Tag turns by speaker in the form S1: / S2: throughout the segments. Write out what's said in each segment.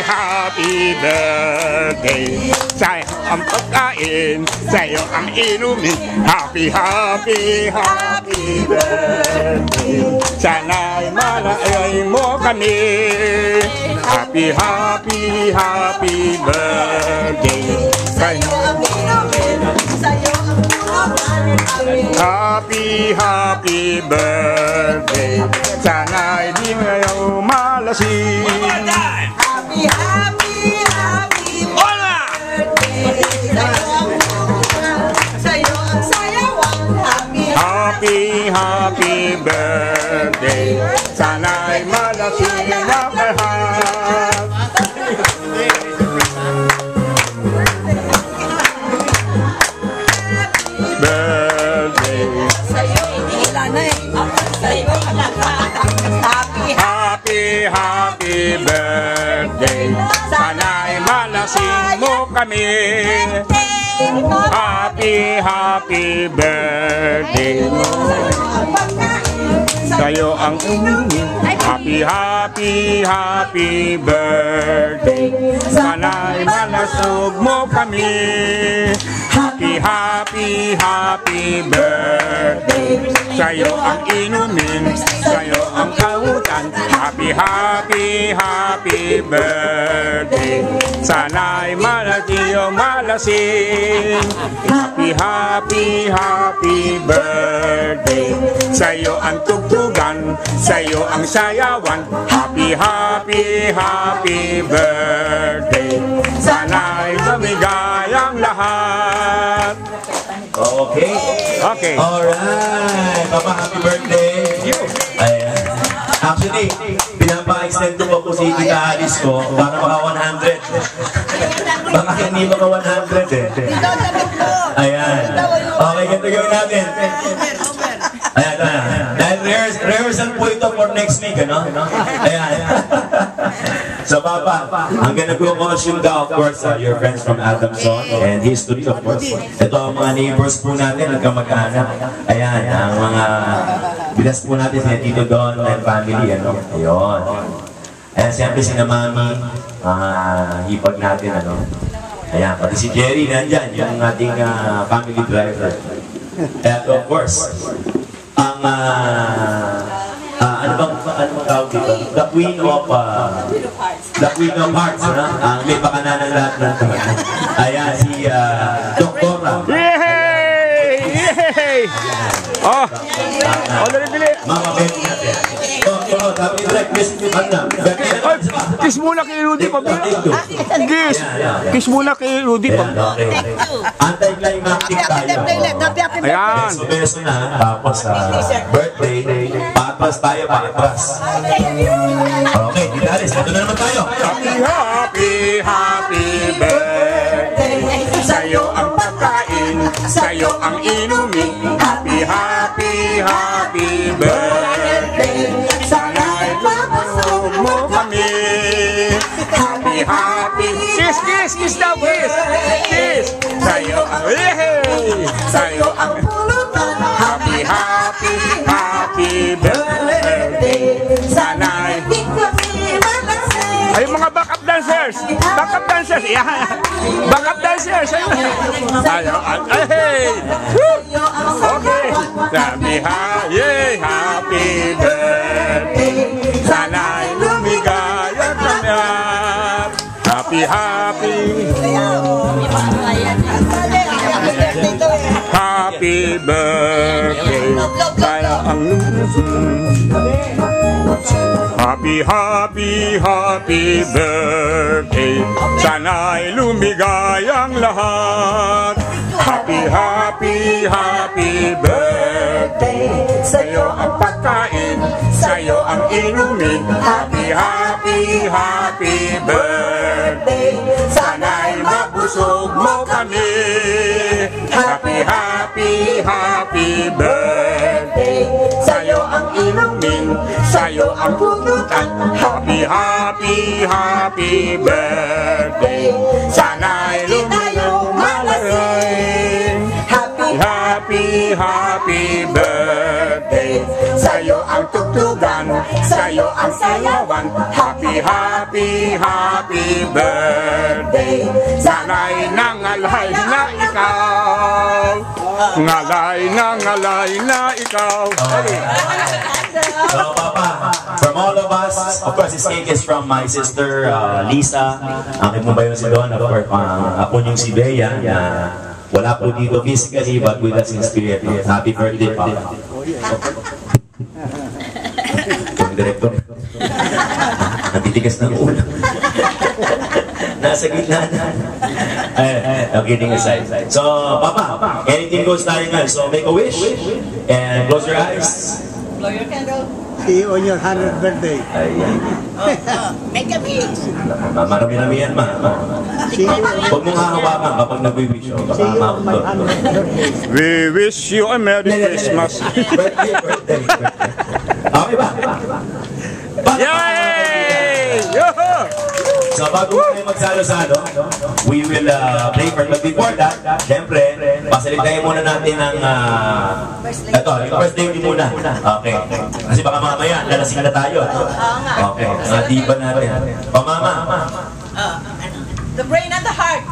S1: Happy birthday. Sa'yo ang pagkain, sa'yo ang inumin. Happy birthday. Sana'y malay mo kami. Happy birthday. Sa'yo ang inumin, sa'yo ang pagkain. Happy birthday. Sana'y di mo malasing. Happy birthday. Sa'yo ang sayawan. Happy birthday. Sana'y malasing na lahat. Birthday. Sa'yo iila na eh. Sa'yo ang happy birthday. Sana'y malasing mo kami. Happy birthday. Sa'yo ang happy birthday. Sana'y malasog mo kami. Happy birthday. Sa'yo ang inumin, sa'yo ang kautan. Happy birthday. Sana'y malatiyo malasing. Happy birthday. Sa'yo ang tugtugan, sa'yo ang sayawan. Happy birthday. Sana'y mamigay ang lahat.
S2: Okay. Alright. Papa, happy birthday. Ayan. Actually, pinapa-extend ko pa po si Tita Alice ko para maka 100. Baka hindi maka 100 eh. Ayan. Okay, ganito gawin natin. Ayan. Dahil rehearsal po ito for next week, ano? Ayan. So, Papa, ang nag-costume ka, of course, your friends from Adamson and history, of course. Ito ang mga neighbors po natin, nagkamag-anak. Ayan, ang mga bilas po natin si Tito Don and family, ano? Ayun. Ayan, siyempre si Mami, hipag natin, ano? Ayan, pati si Jerry nandyan, yung ating family driver. And of course, ang ano bang tawag dito? The Queen of Hearts, ano? Ang may pakananan lahat ng tayo. Ayan, si Doktora.
S1: Yay! Oh! Dali!
S2: Mama Betty natin. Happy birthday.
S1: Kiss muna kay Rudy pa. Kiss muna kay Rudy pa.
S2: Anti-climactic tayo.
S1: Ayan.
S2: Beso na. Tapos birthday. Papas tayo, papas. Okay, Titalis. Ito na naman tayo.
S1: Happy birthday. Sa'yo ang pagkain, sa'yo ang inumin. Happy birthday. Sana'y lumulog mo kami. Happy. Kiss daw, kiss. Sa'yo ang sa'yo ang happy birthday. Sana'y ay mga backup dancers. Yeah. Backup dancers. Okay. Happy birthday. Sana'y lumigaya kami. Happy birthday. Kaya ang Happy, happy, happy birthday. Sana'y lumigayang lahat. Happy, happy, happy birthday. Sa'yo ang pagkain, sa'yo ang inumin. Happy, happy, happy birthday. Sana'y mabusog mo kami. Happy, happy, happy birthday. Sa'yo ang inumin, sa'yo ang punutan. Happy, happy, happy birthday. Sana'y lumayong malaking. Happy, happy, happy birthday. Sa'yo ang tugtugan, sa'yo ang sayawan. Happy, happy, happy birthday. Sana'y nangalay na ikaw. Ngalay na ikaw.
S2: So, Papa, from all of us, of course, this cake is from my sister, Lisa. Akin mo ba yun si Don? Of course, ako yung si Bea, na wala po dito physically, but with us in spirit. Happy birthday, Papa. Yung director. Natitigas ng ulo. Nasa gitna na. I'm kidding aside. So, Papa, anything goes tayo nga. So, make a wish and close your eyes.
S3: Blow your candle.
S4: See you on your 100th birthday.
S3: Make a wish.
S2: Marami-rami yan, ma. Huwag mong hahawakan kapag nag-wish.
S4: See you on my 100th birthday.
S1: We wish you a Merry Christmas.
S2: Birthday. Okay ba?
S1: Yay! Yo-ho!
S2: So bago tayo magsalo-salo, we will play for, but before that, syempre, pasalitahin muna natin ang ito, yung first lady muna. Okay. Kasi baka mamaya, lalasing na tayo. Okay. Mga diba natin. O mama.
S3: The brain and the heart.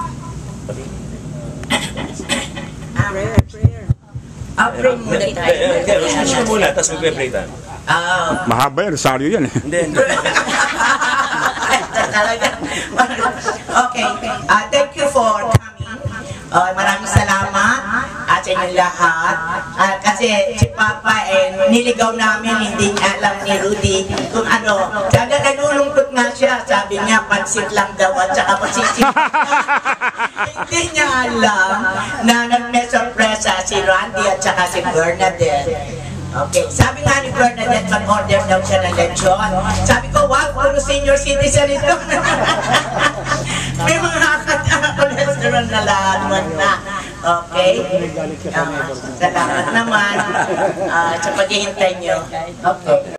S3: Pray muna tayo.
S2: Wish muna, tapos magpe-pray tayo.
S1: Mahaba yan, Rosario yan.
S2: Hindi.
S3: Okay. Thank you for coming. Maraming salamat at sa inyong lahat. Kasi si Papa niligaw namin, hindi niya alam ni Rudy kung ano. Kaya nalulungkot nga siya. Sabi niya, pansit lang daw at saka pasisi. Hindi niya alam na may sorpresa si Randy at saka si Bernadette. Okay, sabi nga ni Bernadette, mag-order daw siya ng lechon. Sabi ko, wow, puro senior citizen ito. May mga cholesterol na lahat na. Okay? Salamat naman sa paghihintay nyo. Okay.